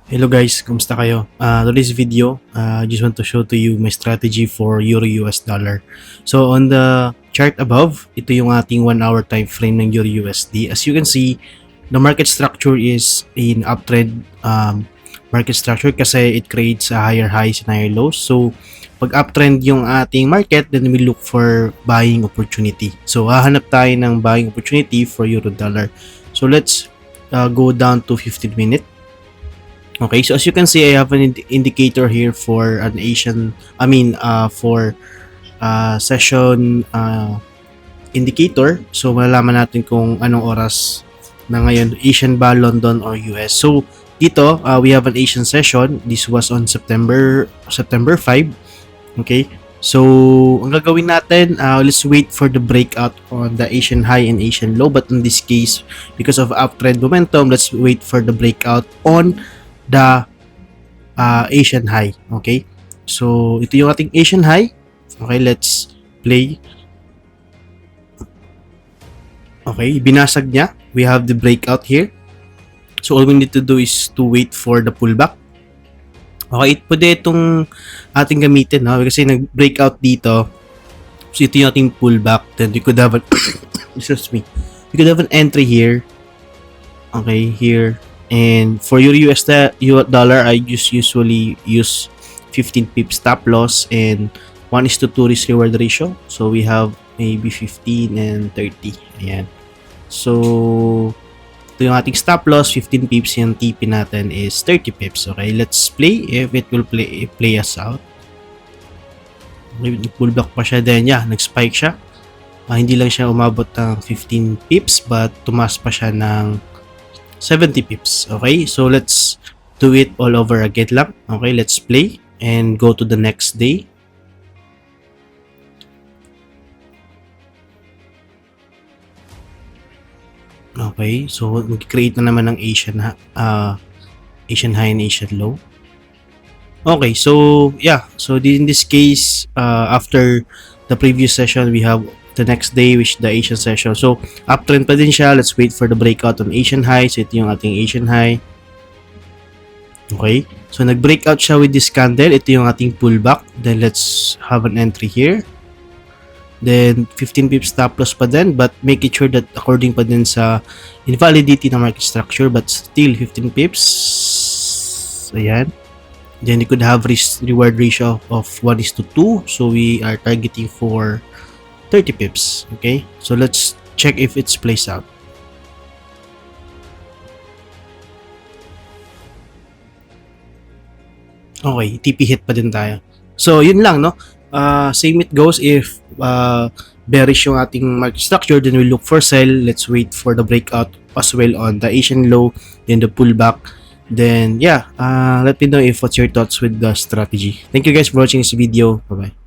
Hello guys, kumusta kayo? Today's video, I just want to show to you my strategy for Euro-US dollar. So on the chart above, ito yung ating 1 hour time frame ng Euro-USD. As you can see, the market structure is in uptrend market structure kasi it creates a higher highs and higher lows. So pag uptrend yung ating market, then we look for buying opportunity. So hahanap tayo ng buying opportunity for Euro-dollar. So let's go down to 15 minute. Okay, so as you can see, I have an indicator here for an for session indicator. So, malalaman natin kung anong oras na ngayon, Asian ba, London, or US. So, dito, we have an Asian session. This was on September 5. Okay, so, ang gagawin natin, let's wait for the breakout on the Asian high and Asian low. But in this case, because of uptrend momentum, let's wait for the breakout on the Asian high. Okay, so ito yung ating Asian high. Okay, let's play. Okay, binasag niya. We have the breakout here. So all we need to do is to wait for the pullback. Okay, pwede itong ating gamitin, no? Kasi nag-breakout dito. So ito yung ating pullback. Then we could have an excuse me. We could have an entry here. Okay, here. And for your US dollar, I just usually use 15 pips stop loss and 1:2 risk reward ratio. So we have maybe 15 and 30. Ayan. So ito yung ating stop loss, 15 pips. Yung TP natin is 30 pips. Okay, let's play if it will play us out. Okay, pullback pa siya. Then yeah, nag-spike siya. Hindi lang siya umabot ng 15 pips but tumaas pa siya ng 70 pips. Okay, so let's do it all over again lang. Okay, let's play and go to the next day. Okay, so mag-create na naman ng Asian high and Asian low. Okay, so yeah, so in this case, after the previous session, we have the next day, which the Asian session. So uptrend pa din siya. Let's wait for the breakout on Asian high. So ito yung ating Asian high. Okay, so nag-breakout siya with this candle. Ito yung ating pullback. Then let's have an entry here. Then 15 pips stop loss pa din, but make it sure that according pa din sa invalidity ng market structure, but still 15 pips. Ayan. Then you could have risk reward ratio of 1:2. So we are targeting for 30 pips. Okay, so let's check if it's plays out. Okay, TP hit pa din tayo. So yun lang, no? Same it goes if bearish yung ating market structure, then we look for sell. Let's wait for the breakout as well on the Asian low, then the pullback. Then yeah, let me know if what's your thoughts with the strategy. Thank you guys for watching this video. Bye bye.